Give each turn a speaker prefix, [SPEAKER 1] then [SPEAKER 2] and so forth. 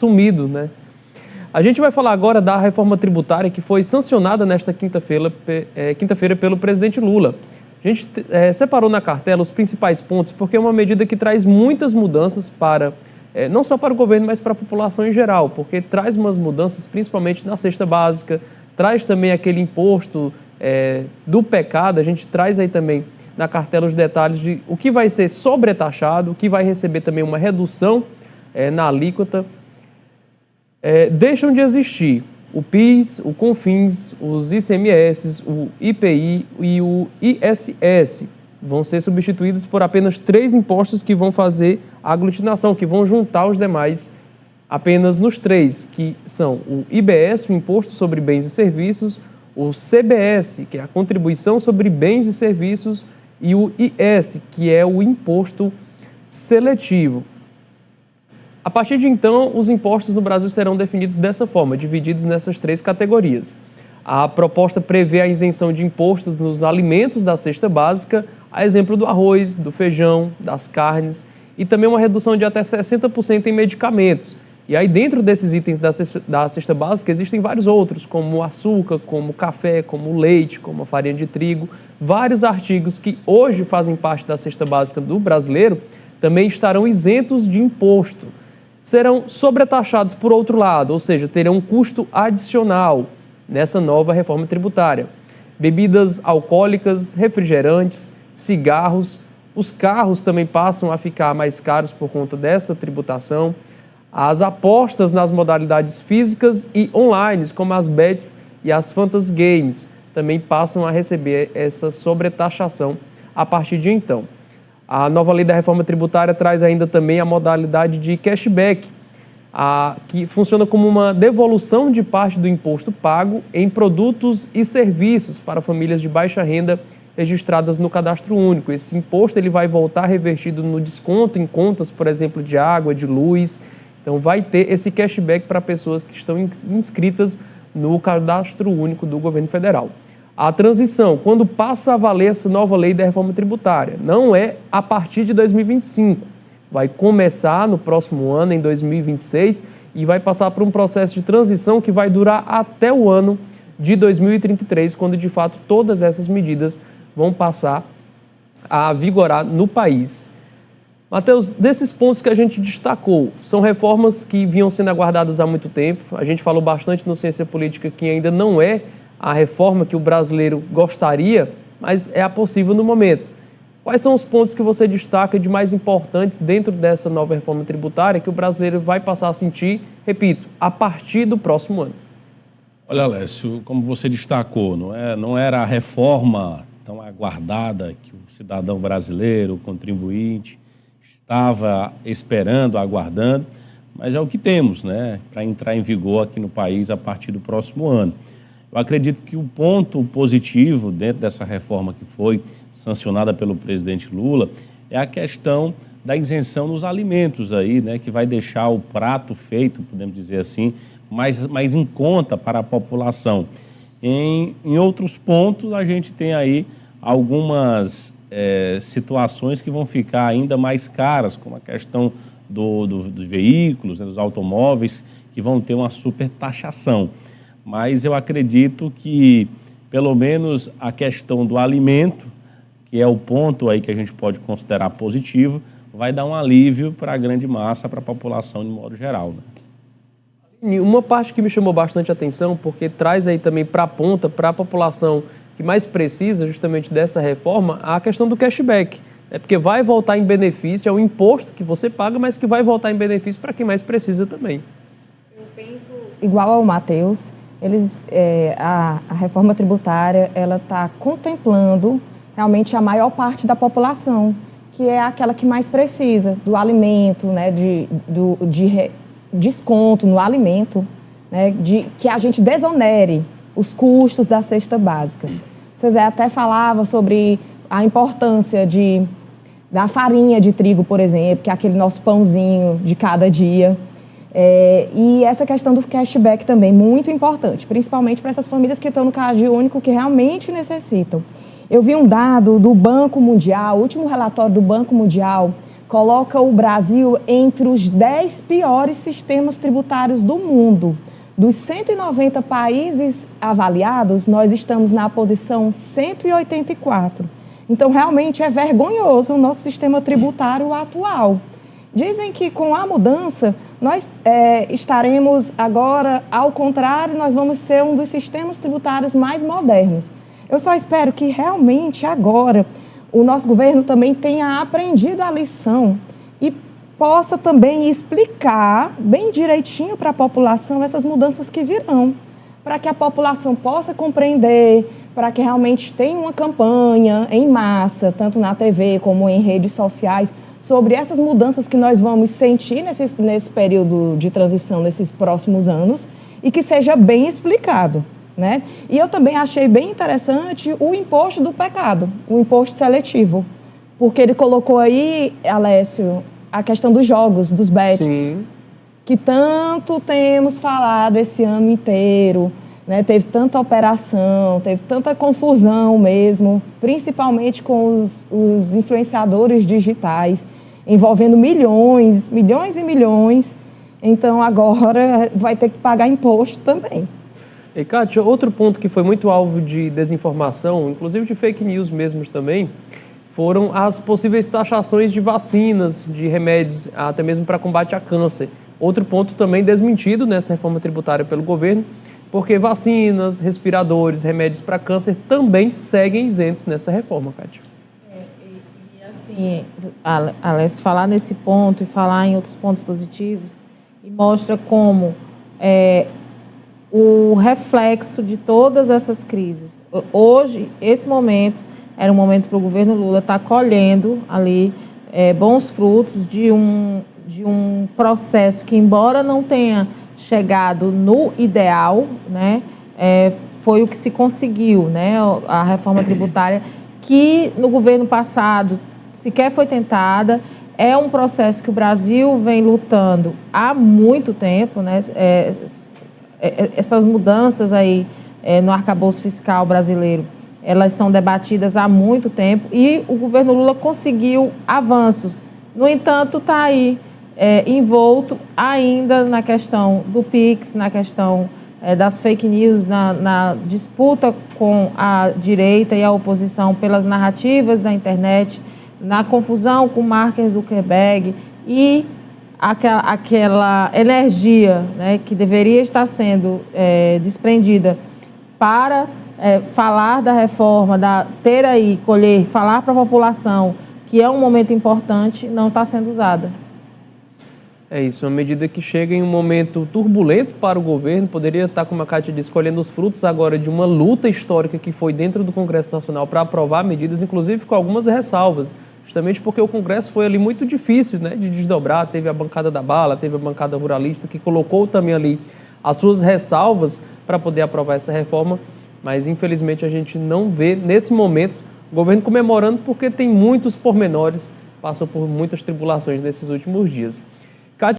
[SPEAKER 1] sumido, né? A gente vai falar agora da reforma tributária que foi sancionada nesta quinta-feira pelo presidente Lula. A gente separou na cartela os principais pontos porque é uma medida que traz muitas mudanças para, não só para o governo, mas para a população em geral, porque traz umas mudanças principalmente na cesta básica, traz também aquele imposto do pecado. A gente traz aí também na cartela os detalhes de o que vai ser sobretaxado, o que vai receber também uma redução na alíquota. Deixam de existir o PIS, o CONFINS, os ICMS, o IPI e o ISS. Vão ser substituídos por apenas 3 impostos que vão fazer a aglutinação, que vão juntar os demais apenas nos 3, que são o IBS, o Imposto sobre Bens e Serviços, o CBS, que é a Contribuição sobre Bens e Serviços, e o IS, que é o Imposto Seletivo. A partir de então, os impostos no Brasil serão definidos dessa forma, divididos nessas 3 categorias. A proposta prevê a isenção de impostos nos alimentos da cesta básica, a exemplo do arroz, do feijão, das carnes, e também uma redução de até 60% em medicamentos. E aí, dentro desses itens da cesta básica, existem vários outros, como o açúcar, como o café, como o leite, como a farinha de trigo. Vários artigos que hoje fazem parte da cesta básica do brasileiro também estarão isentos de imposto. Serão sobretaxados por outro lado, ou seja, terão um custo adicional nessa nova reforma tributária. Bebidas alcoólicas, refrigerantes, cigarros, os carros também passam a ficar mais caros por conta dessa tributação. As apostas nas modalidades físicas e online, como as bets e as fantasy games, também passam a receber essa sobretaxação a partir de então. A nova lei da reforma tributária traz ainda também a modalidade de cashback, que funciona como uma devolução de parte do imposto pago em produtos e serviços para famílias de baixa renda registradas no Cadastro Único. Esse imposto ele vai voltar revertido no desconto em contas, por exemplo, de água, de luz. Então vai ter esse cashback para pessoas que estão inscritas no Cadastro Único do governo federal. A transição, quando passa a valer essa nova lei da reforma tributária, não é a partir de 2025. Vai começar no próximo ano, em 2026, e vai passar por um processo de transição que vai durar até o ano de 2033, quando de fato todas essas medidas vão passar a vigorar no país. Matheus, desses pontos que a gente destacou, são reformas que vinham sendo aguardadas há muito tempo. A gente falou bastante no Ciência Política que ainda não é a reforma que o brasileiro gostaria, mas é a possível no momento. Quais são os pontos que você destaca de mais importantes dentro dessa nova reforma tributária que o brasileiro vai passar a sentir, repito, a partir do próximo ano?
[SPEAKER 2] Olha, Alessio, como você destacou, não era a reforma tão aguardada que o cidadão brasileiro, o contribuinte, estava esperando, aguardando, mas é o que temos, para entrar em vigor aqui no país a partir do próximo ano. Eu acredito que o ponto positivo dentro dessa reforma que foi sancionada pelo presidente Lula é a questão da isenção nos alimentos aí, que vai deixar o prato feito, podemos dizer assim, mais em conta para a população. Em outros pontos, a gente tem aí algumas situações que vão ficar ainda mais caras, como a questão dos veículos, dos automóveis, que vão ter uma supertaxação. Mas eu acredito que, pelo menos, a questão do alimento, que é o ponto aí que a gente pode considerar positivo, vai dar um alívio para a grande massa, para a população de modo geral.
[SPEAKER 1] Uma parte que me chamou bastante atenção, porque traz aí também para a ponta, para a população que mais precisa justamente dessa reforma, a questão do cashback. Porque vai voltar em benefício, é um imposto que você paga, mas que vai voltar em benefício para quem mais precisa também.
[SPEAKER 3] Eu penso igual ao Matheus. A reforma tributária ela está contemplando realmente a maior parte da população, que é aquela que mais precisa do alimento, de desconto no alimento, de que a gente desonere os custos da cesta básica. Vocês até falava sobre a importância da farinha de trigo, por exemplo, que é aquele nosso pãozinho de cada dia. E essa questão do cashback também, muito importante, principalmente para essas famílias que estão no Cadastro Único, que realmente necessitam. Eu vi um dado do Banco Mundial, o último relatório do Banco Mundial, coloca o Brasil entre os 10 piores sistemas tributários do mundo. Dos 190 países avaliados, nós estamos na posição 184. Então, realmente é vergonhoso o nosso sistema tributário atual. Dizem que com a mudança, nós estaremos agora, ao contrário, nós vamos ser um dos sistemas tributários mais modernos. Eu só espero que realmente agora o nosso governo também tenha aprendido a lição e possa também explicar bem direitinho para a população essas mudanças que virão, para que a população possa compreender, para que realmente tenha uma campanha em massa, tanto na TV como em redes sociais, sobre essas mudanças que nós vamos sentir nesse período de transição, nesses próximos anos, e que seja bem explicado, né? E eu também achei bem interessante o imposto do pecado, o imposto seletivo, porque ele colocou aí, Alessio, a questão dos jogos, dos bets, sim, que tanto temos falado esse ano inteiro, né? Teve tanta operação, teve tanta confusão mesmo, principalmente com os influenciadores digitais, envolvendo milhões e milhões. Então, agora vai ter que pagar imposto também.
[SPEAKER 1] E, Kátia, outro ponto que foi muito alvo de desinformação, inclusive de fake news mesmo também, foram as possíveis taxações de vacinas, de remédios, até mesmo para combate a câncer. Outro ponto também desmentido nessa reforma tributária pelo governo, porque vacinas, respiradores, remédios para câncer também seguem isentos nessa reforma, Kátia.
[SPEAKER 4] E assim, Alessio, falar nesse ponto e falar em outros pontos positivos, e mostra como o reflexo de todas essas crises. Hoje, esse momento, era um momento para o governo Lula estar colhendo ali bons frutos de um processo que, embora não tenha chegado no ideal, né, foi o que se conseguiu, né, a reforma tributária, que no governo passado sequer foi tentada. É um processo que o Brasil vem lutando há muito tempo, né, essas mudanças aí no arcabouço fiscal brasileiro, elas são debatidas há muito tempo e o governo Lula conseguiu avanços. No entanto, está aí envolto ainda na questão do PIX, na questão das fake news, na disputa com a direita e a oposição pelas narrativas da internet, na confusão com Mark Zuckerberg e aquela energia, né, que deveria estar sendo desprendida para falar da reforma, ter aí, colher, falar para a população que é um momento importante, não está sendo usada.
[SPEAKER 1] É isso, uma medida que chega em um momento turbulento para o governo, poderia estar, como a Kátia disse, colhendo os frutos agora de uma luta histórica que foi dentro do Congresso Nacional para aprovar medidas, inclusive com algumas ressalvas, justamente porque o Congresso foi ali muito difícil, né, de desdobrar, teve a bancada da bala, teve a bancada ruralista, que colocou também ali as suas ressalvas para poder aprovar essa reforma, mas infelizmente a gente não vê, nesse momento, o governo comemorando porque tem muitos pormenores, passou por muitas tribulações nesses últimos dias.